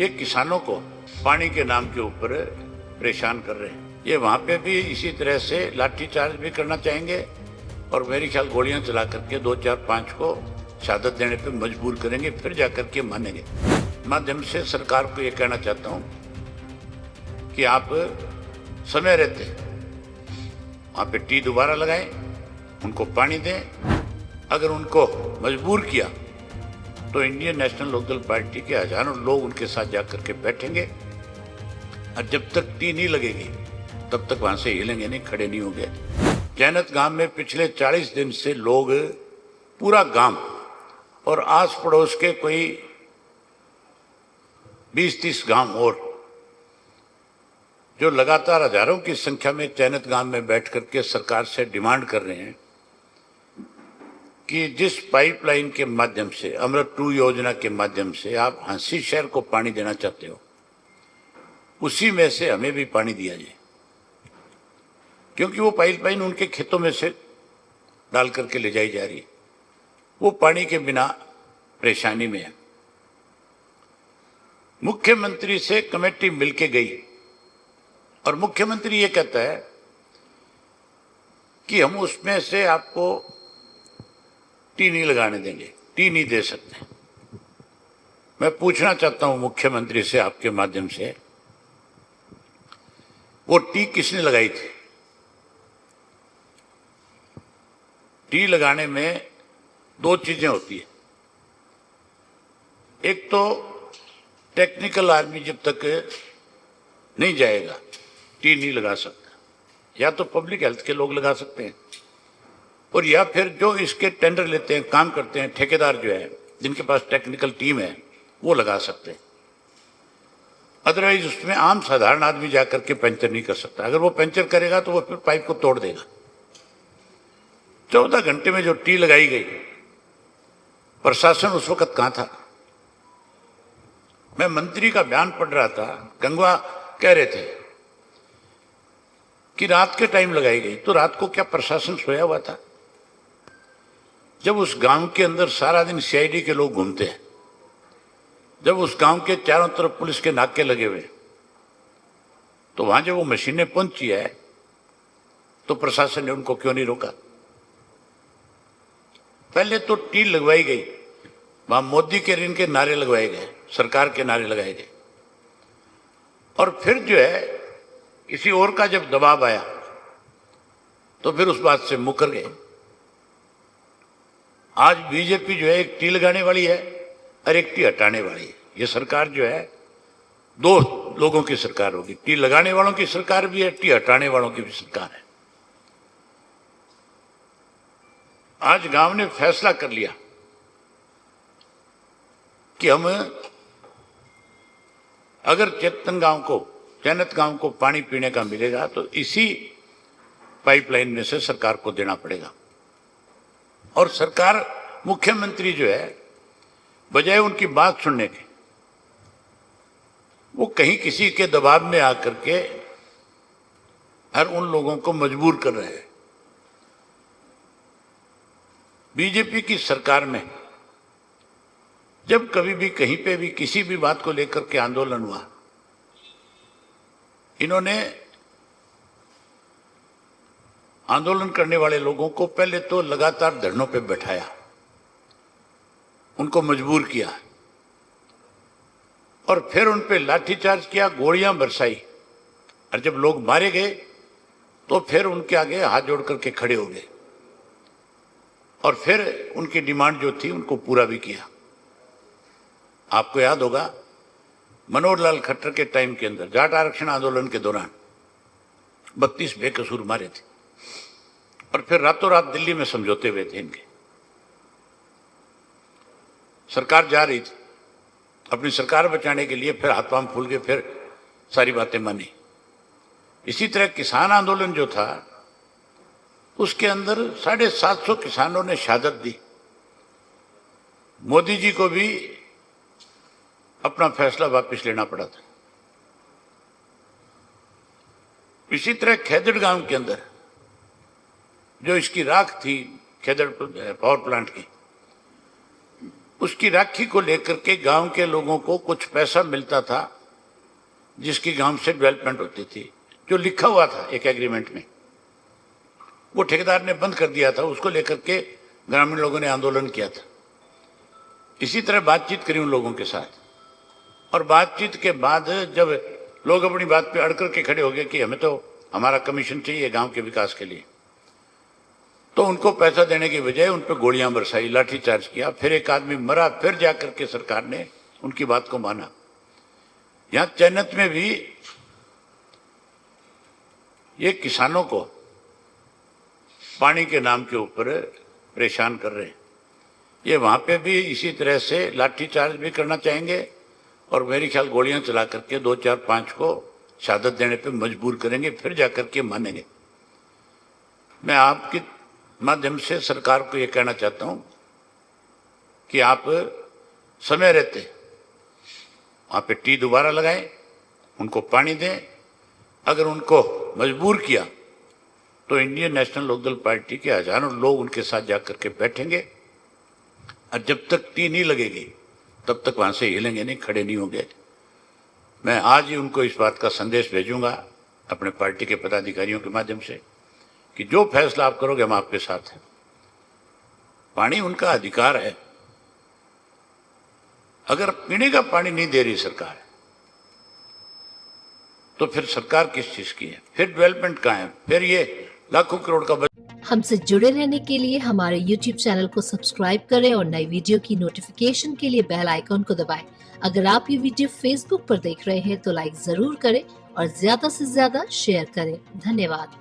ये किसानों को पानी के नाम के ऊपर परेशान कर रहे हैं। ये वहां पे भी इसी तरह से लाठीचार्ज भी करना चाहेंगे और मेरी ख्याल गोलियां चला करके 2, 4, 5 को शहादत देने पे मजबूर करेंगे, फिर जाकर के मानेंगे। माध्यम से सरकार को ये कहना चाहता हूं कि आप समय रहते वहां पे टी दोबारा लगाएं, उनको पानी दें। अगर उनको मजबूर किया तो इंडियन नेशनल लोकदल पार्टी के हजारों लोग उनके साथ जाकर के बैठेंगे और जब तक टी नहीं लगेगी तब तक वहां से हिलेंगे नहीं, खड़े नहीं होंगे। जैनत गांव में पिछले 40 दिन से लोग, पूरा गांव और आस पड़ोस के कोई 20-30 गांव और, जो लगातार हजारों की संख्या में चैनत गांव में बैठ करके सरकार से डिमांड कर रहे हैं कि जिस पाइपलाइन के माध्यम से, अमृत 2 योजना के माध्यम से आप हांसी शहर को पानी देना चाहते हो, उसी में से हमें भी पानी दिया जाए, क्योंकि वो पाइपलाइन उनके खेतों में से डाल करके ले जाई जा रही है। वो पानी के बिना परेशानी में है। मुख्यमंत्री से कमेटी मिलके गई और मुख्यमंत्री ये कहता है कि हम उसमें से आपको टी नहीं लगाने देंगे, टी नहीं दे सकते। मैं पूछना चाहता हूं मुख्यमंत्री से आपके माध्यम से, वो टी किसने लगाई थी? टी लगाने में 2 चीजें होती है। एक तो टेक्निकल आदमी जब तक नहीं जाएगा टी नहीं लगा सकता, या तो पब्लिक हेल्थ के लोग लगा सकते हैं, और या फिर जो इसके टेंडर लेते हैं, काम करते हैं, ठेकेदार जो है, जिनके पास टेक्निकल टीम है, वो लगा सकते हैं। अदरवाइज उसमें आम साधारण आदमी जाकर के पंचर नहीं कर सकता। अगर वो पंचर करेगा तो वो फिर पाइप को तोड़ देगा। 14 घंटे में जो टी लगाई गई, प्रशासन उस वक्त कहां था? मैं मंत्री का बयान पढ़ रहा था, गंगवा कह रहे थे कि रात के टाइम लगाई गई, तो रात को क्या प्रशासन सोया हुआ था? जब उस गांव के अंदर सारा दिन सीआईडी के लोग घूमते हैं, जब उस गांव के चारों तरफ पुलिस के नाके लगे हुए, तो वहां जब वो मशीनें पहुंची है तो प्रशासन ने उनको क्यों नहीं रोका? पहले तो टी लगवाई गई, वहां मोदी के ऋण के नारे लगवाए गए, सरकार के नारे लगाए गए, और फिर जो है किसी और का जब दबाव आया तो फिर उस बात से मुकर गए। आज बीजेपी जो है एक टी लगाने वाली है और एक टी हटाने वाली है। ये सरकार जो है 2 लोगों की सरकार होगी, टी लगाने वालों की सरकार भी है, टी हटाने वालों की भी सरकार है। आज गांव ने फैसला कर लिया कि हम अगर चैनत गांव को पानी पीने का मिलेगा तो इसी पाइपलाइन में से सरकार को देना पड़ेगा। और सरकार, मुख्यमंत्री जो है, बजाय उनकी बात सुनने के, वो कहीं किसी के दबाव में आकर के हर उन लोगों को मजबूर कर रहे हैं। बीजेपी की सरकार में जब कभी भी कहीं पे भी किसी भी बात को लेकर के आंदोलन हुआ, इन्होंने आंदोलन करने वाले लोगों को पहले तो लगातार धरनों पे बैठाया, उनको मजबूर किया, और फिर उन पे लाठीचार्ज किया, गोलियां बरसाई, और जब लोग मारे गए तो फिर उनके आगे हाथ जोड़ करके खड़े हो गए, और फिर उनकी डिमांड जो थी उनको पूरा भी किया। आपको याद होगा मनोहर लाल खट्टर के टाइम के अंदर जाट आरक्षण आंदोलन के दौरान 32 बेकसूर मारे थे, और फिर रातों रात दिल्ली में समझौते हुए थे इनके। सरकार जा रही थी, अपनी सरकार बचाने के लिए फिर हाथ पांव फूल के फिर सारी बातें मानी। इसी तरह किसान आंदोलन जो था, उसके अंदर 750 किसानों ने शहादत दी। मोदी जी को भी अपना फैसला वापस लेना पड़ा था। इसी तरह खेदड़ गांव के अंदर जो इसकी राख थी, खेदड़ पावर प्लांट की, उसकी राखी को लेकर के गांव के लोगों को कुछ पैसा मिलता था, जिसकी गांव से डेवलपमेंट होती थी, जो लिखा हुआ था एक एग्रीमेंट में। वो ठेकेदार ने बंद कर दिया था, उसको लेकर के ग्रामीण लोगों ने आंदोलन किया था। इसी तरह बातचीत करी उन लोगों के साथ, और बातचीत के बाद जब लोग अपनी बात पे अड़ करके खड़े हो गए कि हमें तो हमारा कमीशन चाहिए गांव के विकास के लिए, तो उनको पैसा देने की बजाय उन पर गोलियां बरसाई, लाठीचार्ज किया। फिर एक आदमी मरा, फिर जाकर के सरकार ने उनकी बात को माना। यहां चैनत में भी ये किसानों को पानी के नाम के ऊपर परेशान कर रहे हैं। ये वहां पे भी इसी तरह से लाठीचार्ज भी करना चाहेंगे, और मेरी ख्याल गोलियां चला करके 2, 4, 5 को शहादत देने पे मजबूर करेंगे, फिर जाकर के मानेंगे। मैं आपके माध्यम से सरकार को यह कहना चाहता हूं कि आप समय रहते वहां पे टी दोबारा लगाएं, उनको पानी दें। अगर उनको मजबूर किया तो इंडियन नेशनल लोकदल पार्टी के हजारों लोग उनके साथ जाकर के बैठेंगे, और जब तक टी नहीं लगेगी तब तक वहां से हिलेंगे नहीं, खड़े नहीं होंगे। मैं आज ही उनको इस बात का संदेश भेजूंगा अपने पार्टी के पदाधिकारियों के माध्यम से कि जो फैसला आप करोगे हम आपके साथ हैं। पानी उनका अधिकार है। अगर पीने का पानी नहीं दे रही सरकार, तो फिर सरकार किस चीज की है? फिर डेवलपमेंट कहाँ है? फिर ये लाखों करोड़ का हमसे जुड़े रहने के लिए हमारे YouTube चैनल को सब्सक्राइब करें और नई वीडियो की नोटिफिकेशन के लिए बेल आइकॉन को दबाएं। अगर आप ये वीडियो Facebook पर देख रहे हैं तो लाइक जरूर करें और ज्यादा से ज्यादा शेयर करें। धन्यवाद।